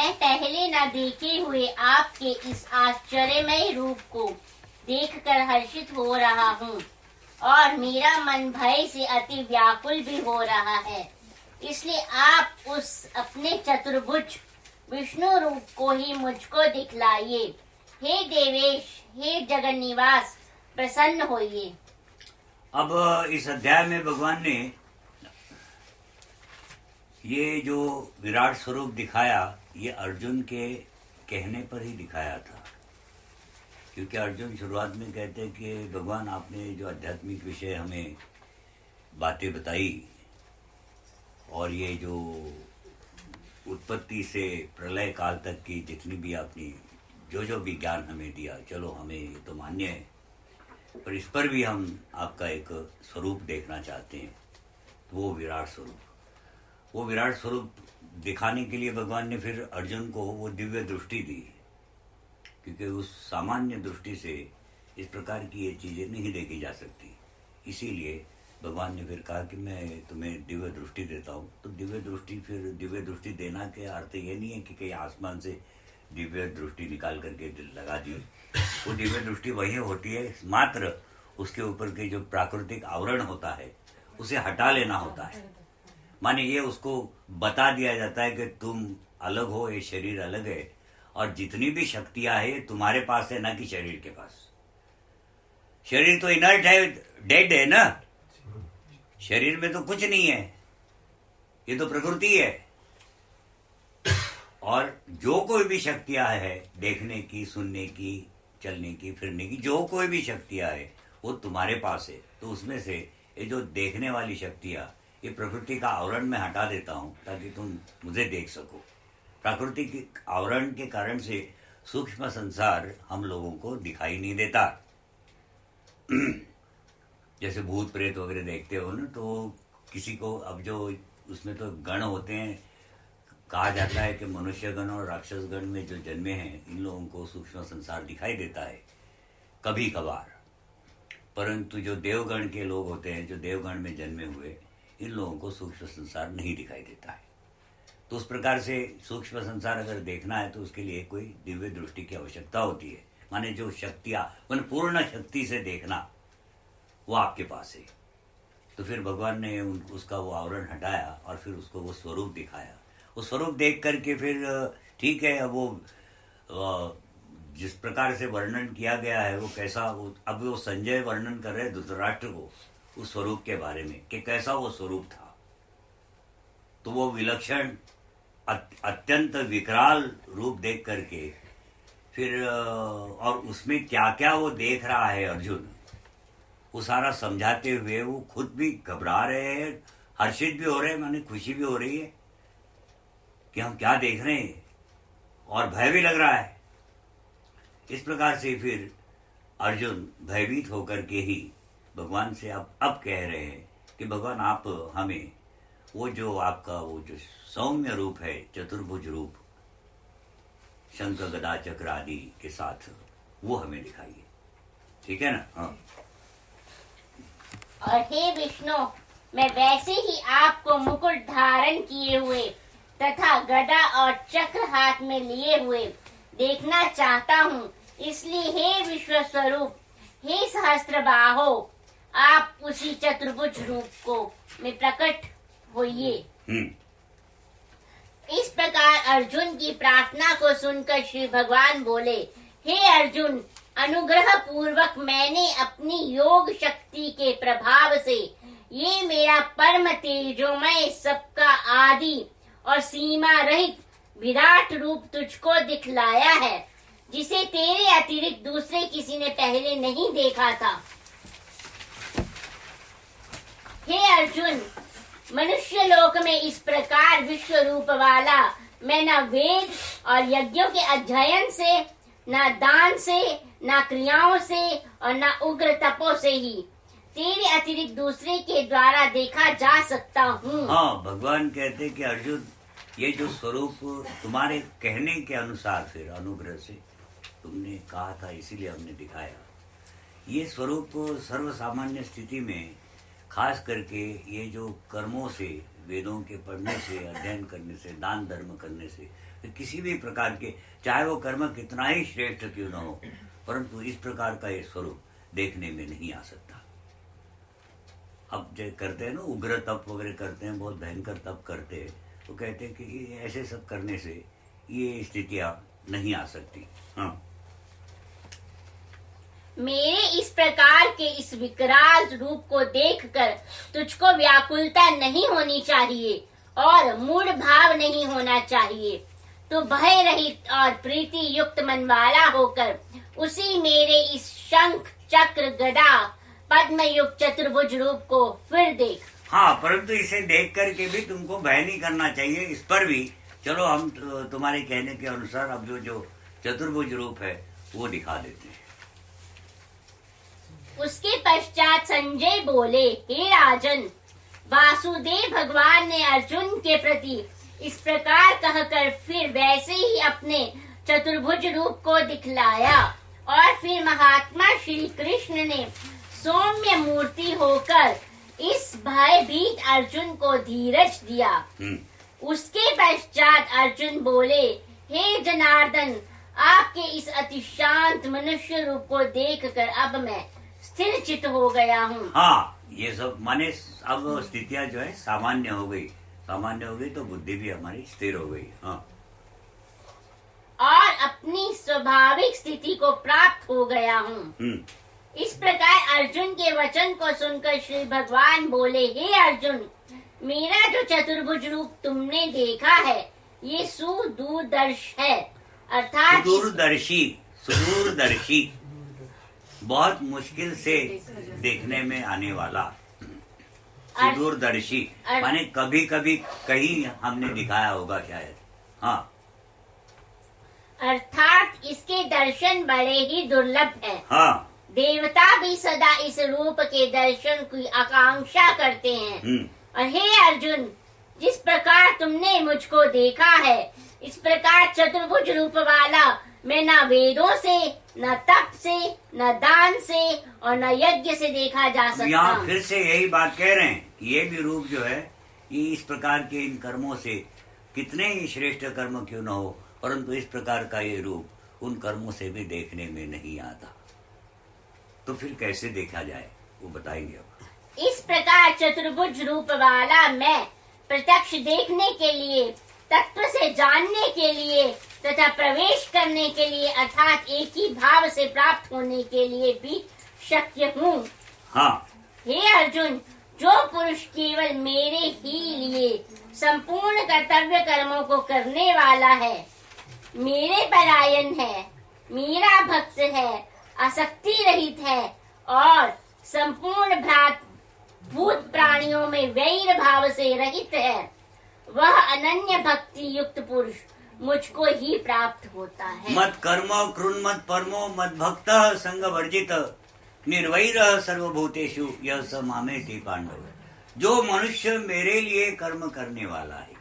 मैं पहले न देखे हुए आपके इस आश्चर्यमय रूप को देखकर हर्षित हो रहा हूँ और मेरा मन भय से अति व्याकुल भी हो रहा है। इसलिए आप उस अपने चतुर्भुज विष्णु रूप को ही मुझको दिखलाइए। हे देवेश, हे जगन निवास, प्रसन्न होइए। अब इस अध्याय में भगवान ने ये जो विराट स्वरूप दिखाया, ये अर्जुन के कहने पर ही दिखाया था, क्योंकि अर्जुन शुरुआत में कहते हैं कि भगवान आपने जो आध्यात्मिक विषय हमें बातें बताई और ये जो उत्पत्ति से प्रलय काल तक की जितनी भी आपने जो भी ज्ञान हमें दिया, चलो हमें ये तो मान्य है, पर इस पर भी हम आपका एक स्वरूप देखना चाहते हैं। तो वो विराट स्वरूप दिखाने के लिए भगवान ने फिर अर्जुन को वो दिव्य दृष्टि दी, क्योंकि उस सामान्य दृष्टि से इस प्रकार की ये चीजें नहीं देखी जा सकती। इसीलिए भगवान ने फिर कहा कि मैं तुम्हें दिव्य दृष्टि देता हूँ। तो दिव्य दृष्टि देना के अर्थ ये नहीं है कि कहीं आसमान से दिव्य दृष्टि निकाल करके लगा दी। वो दिव्य दृष्टि वही होती है, मात्र उसके ऊपर के जो प्राकृतिक आवरण होता है उसे हटा लेना होता है। माने ये उसको बता दिया जाता है कि तुम अलग हो, ये शरीर अलग है और जितनी भी शक्तियां है तुम्हारे पास है, ना कि शरीर के पास। शरीर तो इनर्ट है, डेड है ना, शरीर में तो कुछ नहीं है, ये तो प्रकृति है। और जो कोई भी शक्तियां है, देखने की, सुनने की, चलने की, फिरने की, जो कोई भी शक्तियां है वो तुम्हारे पास है। तो उसमें से ये जो देखने वाली शक्तियां, ये प्रकृति का आवरण में हटा देता हूं ताकि तुम मुझे देख सको। प्रकृति के आवरण के कारण से सूक्ष्म संसार हम लोगों को दिखाई नहीं देता। जैसे भूत प्रेत वगैरह देखते हो ना, तो किसी को, अब जो उसमें तो गण होते हैं, कहा जाता है कि मनुष्य गण और राक्षस गण में जो जन्मे हैं, इन लोगों को सूक्ष्म संसार दिखाई देता है कभी कभार, परंतु जो देवगण के लोग होते हैं, जो देवगण में जन्मे हुए, इन लोगों को सूक्ष्म संसार नहीं दिखाई देता है। तो उस प्रकार से सूक्ष्म संसार अगर देखना है तो उसके लिए कोई दिव्य दृष्टि की आवश्यकता होती है। माने जो शक्तियां, पूर्ण शक्ति से देखना, वो आपके पास है। तो फिर भगवान ने उसका वो आवरण हटाया और फिर उसको वो स्वरूप दिखाया। वो स्वरूप देख करके फिर ठीक है, अब वो जिस प्रकार से वर्णन किया गया है वो कैसा, अब वो संजय वर्णन कर रहे हैं धृतराष्ट्र को उस स्वरूप के बारे में कि कैसा वो स्वरूप था। तो वो विलक्षण अत्यंत विकराल रूप देख करके फिर और उसमें क्या क्या वो देख रहा है अर्जुन, वो सारा समझाते हुए वो खुद भी घबरा रहे हैं, हर्षित भी हो रहे हैं, माने खुशी भी हो रही है कि हम क्या देख रहे हैं, और भय भी लग रहा है। इस प्रकार से फिर अर्जुन भयभीत होकर के ही भगवान से अब कह रहे हैं कि भगवान आप हमें वो जो आपका वो जो सौम्य रूप है, चतुर्भुज रूप, शंख गदा चक्र आदि के साथ, वो हमें दिखाइए। ठीक है ना? हाँ। और हे विष्णु, मैं वैसे ही आपको मुकुट धारण किए हुए तथा गदा और चक्र हाथ में लिए हुए देखना चाहता हूँ। इसलिए हे विश्व स्वरूप, हे सहस्त्र बाहो, आप उसी चतुर्भुज रूप को में प्रकट होइए। इस प्रकार अर्जुन की प्रार्थना को सुनकर श्री भगवान बोले, हे अर्जुन, अनुग्रह पूर्वक मैंने अपनी योग शक्ति के प्रभाव से ये मेरा परम तेजोमय, सबका आदि और सीमा रहित विराट रूप तुझको दिखलाया है, जिसे तेरे अतिरिक्त दूसरे किसी ने पहले नहीं देखा था। हे अर्जुन, मनुष्य लोक में इस प्रकार विश्व रूप वाला मैं न वेद और यज्ञों के अध्ययन से, न दान से, न क्रियाओं से और न उग्र तपो से ही तेरे अतिरिक्त दूसरे के द्वारा देखा जा सकता हूँ। हाँ, भगवान कहते कि अर्जुन, ये जो स्वरूप तुम्हारे कहने के अनुसार, फिर अनुग्रह से तुमने कहा था इसीलिए हमने दिखाया, ये स्वरूप सर्व सामान्य स्थिति में, खास करके ये जो कर्मों से, वेदों के पढ़ने से, अध्ययन करने से, दान धर्म करने से किसी भी प्रकार के, चाहे वो कर्म कितना ही श्रेष्ठ क्यों न हो, परंतु इस प्रकार का ये स्वरूप देखने में नहीं आ सकता। अब जो करते हैं ना, उग्र तप वगैरह करते हैं, बहुत भयंकर तप करते हैं, तो कहते हैं कि ऐसे सब करने से ये स्थितियां नहीं आ सकती। हाँ, मेरे इस प्रकार के इस विकराल रूप को देखकर तुझको व्याकुलता नहीं होनी चाहिए और मूढ़ भाव नहीं होना चाहिए। तो भय रहित और प्रीति युक्त मन वाला होकर उसी मेरे इस शंख चक्र गदा पद्म युक्त चतुर्भुज रूप को फिर देख। हाँ, परंतु इसे देख करके भी तुमको भय नहीं करना चाहिए। इस पर भी चलो हम तुम्हारे कहने के अनुसार अब जो चतुर्भुज रूप है वो दिखा देते हैं। उसके पश्चात संजय बोले, हे राजन, वासुदेव भगवान ने अर्जुन के प्रति इस प्रकार कहकर फिर वैसे ही अपने चतुर्भुज रूप को दिखलाया और फिर महात्मा श्री कृष्ण ने सौम्य मूर्ति होकर इस भयभीत अर्जुन को धीरज दिया। उसके पश्चात अर्जुन बोले, हे जनार्दन, आपके इस अति शांत मनुष्य रूप को देखकर अब मैं स्थिर चित्त हो गया हूँ। हाँ, ये सब माने अब स्थितियां जो है सामान्य हो गई, सामान्य हो गई तो बुद्धि भी हमारी स्थिर हो गई। हाँ, और अपनी स्वाभाविक स्थिति को प्राप्त हो गया हूँ। इस प्रकार अर्जुन के वचन को सुनकर श्री भगवान बोले, हे अर्जुन, मेरा जो चतुर्भुज रूप तुमने देखा है ये सुदूरदर्श है, अर्थात सुदूरदर्शी, बहुत मुश्किल से देखने में आने वाला। सुदूरदर्शी माने कभी कभी कहीं हमने दिखाया होगा शायद। हाँ, अर्थात इसके दर्शन बड़े ही दुर्लभ हैं। हाँ, देवता भी सदा इस रूप के दर्शन की आकांक्षा करते हैं। और हे अर्जुन, जिस प्रकार तुमने मुझको देखा है, इस प्रकार चतुर्भुज रूप वाला मैं न वेदों से, न तप से, न दान से और न यज्ञ से देखा जा सकता। यहाँ फिर से यही बात कह रहे हैं, ये भी रूप जो है ये इस प्रकार के इन कर्मों से कितने ही श्रेष्ठ कर्म क्यों न हो, परंतु इस प्रकार का ये रूप उन कर्मों से भी देखने में नहीं आता। तो फिर कैसे देखा जाए वो बताएंगे अब। इस प्रकार चतुर्भुज रूप वाला मैं प्रत्यक्ष देखने के लिए, तत्व से जानने के लिए तथा प्रवेश करने के लिए अर्थात एक ही भाव से प्राप्त होने के लिए भी शक्य हूँ। हाँ, हे अर्जुन, जो पुरुष केवल मेरे ही लिए संपूर्ण कर्तव्य कर्मों को करने वाला है, मेरे परायण है, मेरा भक्त है, आसक्ति रहित है और संपूर्ण भूत प्राणियों में वैर भाव से रहित है, वह अनन्य भक्ति युक्त पुरुष मुझको ही प्राप्त होता है। मत कर्म कृन्मत परमो मत भक्त संग वर्जित निर्वैर सर्वभूतेषु यह स मामेति पांडव। जो मनुष्य मेरे लिए कर्म करने वाला है,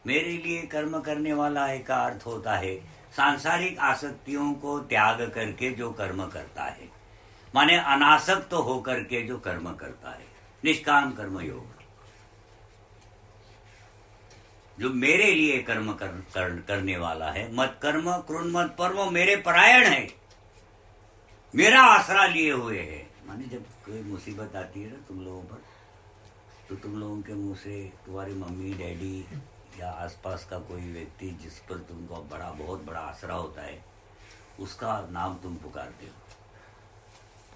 मेरे लिए कर्म करने वाला है का अर्थ होता है सांसारिक आसक्तियों को त्याग करके जो कर्म करता है, माने अनासक्त होकर के जो कर्म करता है, निष्काम कर्म योग। जो मेरे लिए कर्म करने वाला है, मत कर्म कृन्मत परमो, मेरे परायण है, मेरा आसरा लिए हुए है। माने जब कोई मुसीबत आती है ना तुम लोगों पर, तो तुम लोगों के मुंह से तुम्हारी मम्मी डैडी या आसपास का कोई व्यक्ति जिस पर तुमको बहुत बड़ा आसरा होता है, उसका नाम तुम पुकारते हो।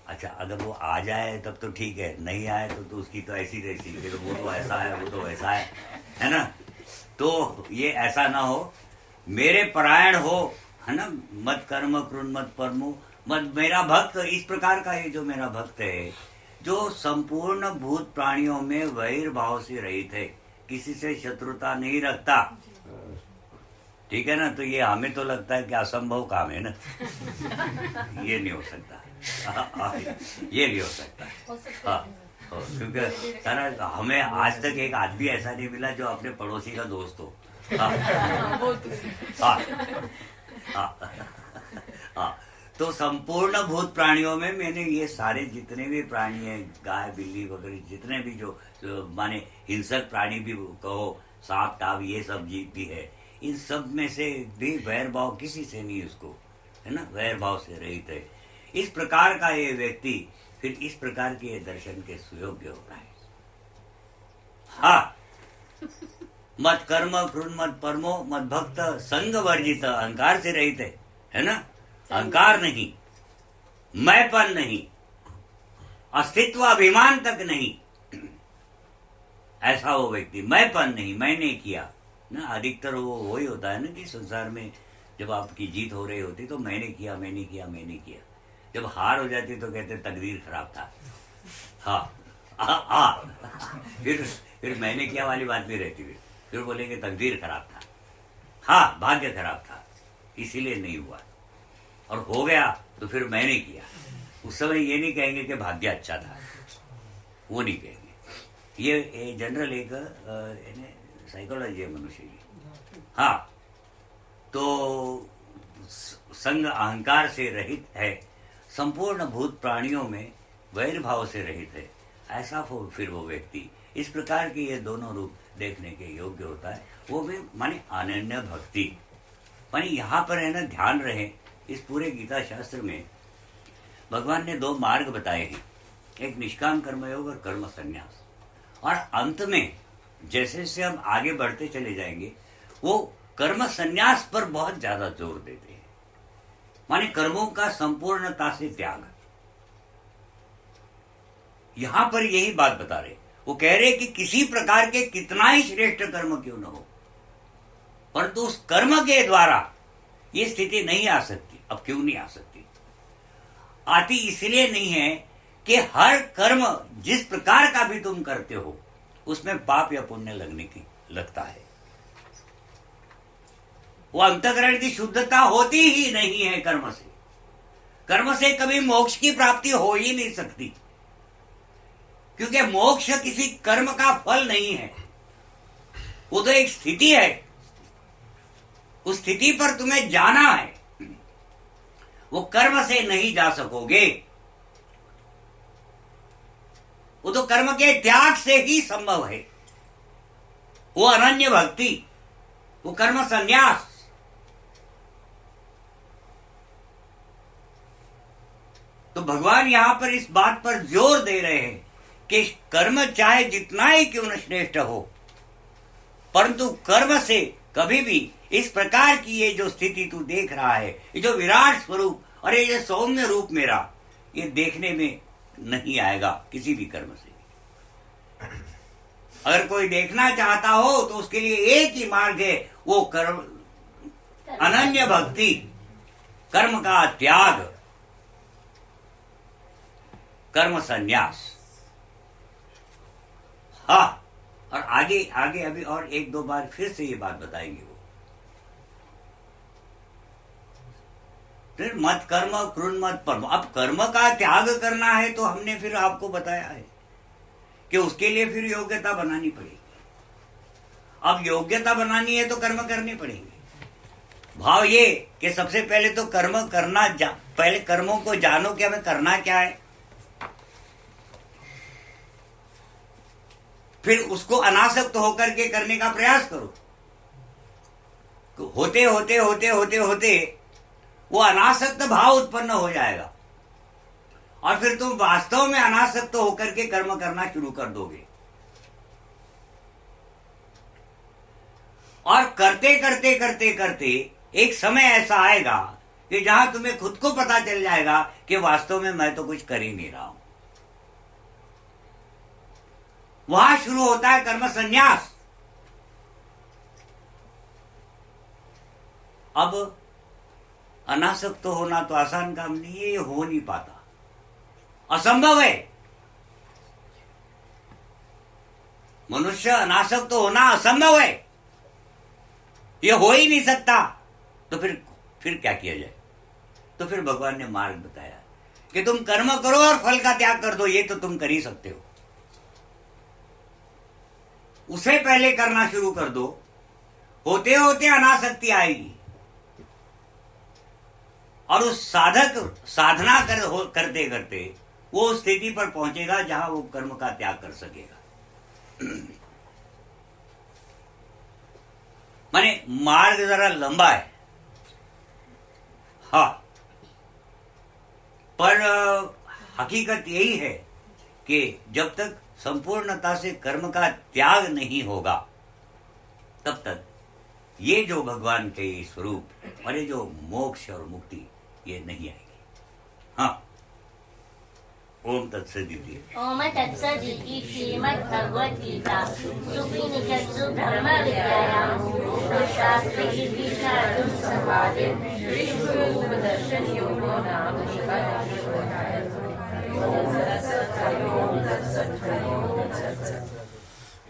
अच्छा, अगर वो आ जाए तब तो ठीक है, नहीं आए तो उसकी तो ऐसी तैसी, तो वो तो ऐसा है, वो तो वैसा है ना। तो ये ऐसा ना हो, मेरे परायण हो, है ना। मत कर्म कृन्मत परमो मत, मेरा भक्त, इस प्रकार का ये जो मेरा भक्त है, जो संपूर्ण भूत प्राणियों में वैर भाव से रहित है, किसी से शत्रुता नहीं रखता, ठीक है ना। तो ये हमें तो लगता है कि असंभव काम है ना, ये नहीं हो सकता, ये नहीं हो सकता। हाँ, क्योंकि सारा हमें आज तक एक आदमी ऐसा नहीं मिला जो अपने पड़ोसी का दोस्त हो। हाँ, हाँ, तो संपूर्ण भूत प्राणियों में मैंने ये सारे जितने भी प्राणी हैं, गाय बिल्ली वगैरह जितने भी जो माने हिंसक प्राणी भी कहो, सांप टाप ये सब जीव भी है, इन सब में से भी वैर भाव किसी से नहीं, उसको है ना, वैर भाव से रहित है। इस प्रकार का ये व्यक्ति फिर इस प्रकार के दर्शन के सुयोग्य होता है। हाँ, मत कर्म कृण मत परमो मत भक्त संग वर्जित, अहंकार से रहित है ना, अहंकार नहीं, मैंपन नहीं, अस्तित्व अभिमान तक नहीं, ऐसा वो व्यक्ति, मैंपन नहीं, मैंने किया ना। अधिकतर वो वही होता है ना कि संसार में जब आपकी जीत हो रही होती तो मैंने किया मैंने किया मैंने किया, जब हार हो जाती तो कहते तकदीर खराब था। हाँ फिर मैंने किया वाली बात भी रहती है, फिर बोलेंगे तकदीर खराब था, हाँ भाग्य खराब था इसीलिए नहीं हुआ, और हो गया तो फिर मैंने किया। उस समय ये नहीं कहेंगे कि भाग्य अच्छा था, वो नहीं कहेंगे। ये जनरल एक साइकोलॉजी है मनुष्य की। हाँ, तो संग अहंकार से रहित है, संपूर्ण भूत प्राणियों में वैर भाव से रहित है, ऐसा फिर वो व्यक्ति इस प्रकार के ये दोनों रूप देखने के योग्य होता है। वो भी माने अनन्य भक्ति, माने यहाँ पर है ना, ध्यान रहे इस पूरे गीता शास्त्र में भगवान ने दो मार्ग बताए हैं, एक निष्काम कर्मयोग और कर्म संन्यास। और अंत में जैसे जैसे हम आगे बढ़ते चले जाएंगे वो कर्म संन्यास पर बहुत ज्यादा जोर देते हैं, माने कर्मों का संपूर्णता से त्याग। यहां पर यही बात बता रहे, वो कह रहे कि किसी प्रकार के कितना ही श्रेष्ठ कर्म क्यों न हो, परंतु उस कर्म के द्वारा ये स्थिति नहीं आ सकती। अब क्यों नहीं आ सकती? आती इसलिए नहीं है कि हर कर्म जिस प्रकार का भी तुम करते हो उसमें पाप या पुण्य लगता है। वो अंतःकरण की शुद्धता होती ही नहीं है कर्म से। कर्म से कभी मोक्ष की प्राप्ति हो ही नहीं सकती, क्योंकि मोक्ष किसी कर्म का फल नहीं है, वो तो एक स्थिति है। उस स्थिति पर तुम्हें जाना है, वो कर्म से नहीं जा सकोगे, वो तो कर्म के त्याग से ही संभव है। वो अनन्य भक्ति, वो कर्म संन्यास। तो भगवान यहां पर इस बात पर जोर दे रहे हैं कि कर्म चाहे जितना ही क्यों न श्रेष्ठ हो, परंतु कर्म से कभी भी इस प्रकार की ये जो स्थिति तू देख रहा है, ये जो विराट स्वरूप और ये सौम्य रूप मेरा, ये देखने में नहीं आएगा किसी भी कर्म से। अगर कोई देखना चाहता हो तो उसके लिए एक ही मार्ग है, वो कर्म अनन्य भक्ति, कर्म का त्याग, कर्म संन्यास। हाँ, और आगे आगे अभी और एक दो बार फिर से ये बात बताएंगे वो। फिर मत कर्म कृण मत परम। अब कर्म का त्याग करना है तो हमने फिर आपको बताया है कि उसके लिए फिर योग्यता बनानी पड़ेगी। अब योग्यता बनानी है तो कर्म करने पड़ेंगे। भाव ये कि सबसे पहले तो कर्म करना पहले कर्मों को जानो कि हमें करना क्या है, फिर उसको अनासक्त होकर के करने का प्रयास करो। होते होते होते होते होते वो अनासक्त भाव उत्पन्न हो जाएगा और फिर तुम वास्तव में अनासक्त होकर के कर्म करना शुरू कर दोगे। और करते करते करते करते एक समय ऐसा आएगा कि जहां तुम्हें खुद को पता चल जाएगा कि वास्तव में मैं तो कुछ कर ही नहीं रहा हूं। वहां शुरू होता है कर्म संन्यास। अब अनासक्त होना तो आसान काम नहीं है, ये हो नहीं पाता, असंभव है। मनुष्य अनासक्त होना असंभव है, ये हो ही नहीं सकता। तो फिर क्या किया जाए? तो फिर भगवान ने मार्ग बताया कि तुम कर्म करो और फल का त्याग कर दो। ये तो तुम कर ही सकते हो, उसे पहले करना शुरू कर दो। होते होते अनासक्ति आएगी और उस साधना करते करते वो उस स्थिति पर पहुंचेगा जहां वो कर्म का त्याग कर सकेगा। माने मार्ग जरा लंबा है, हाँ, पर हकीकत यही है कि जब तक संपूर्णता से कर्म का त्याग नहीं होगा तब तक ये जो भगवान के ये स्वरूप और ये जो मोक्ष और मुक्ति ये नहीं आएगी। हाँ, ओम तत्सदिति। ओम तत्सदिति श्रीमद् भगवद गीता सुपनिषत्सु ब्रह्म विद्यायां शास्त्रे अर्जुन संवादे विश्वरूप दर्शन योगो नाम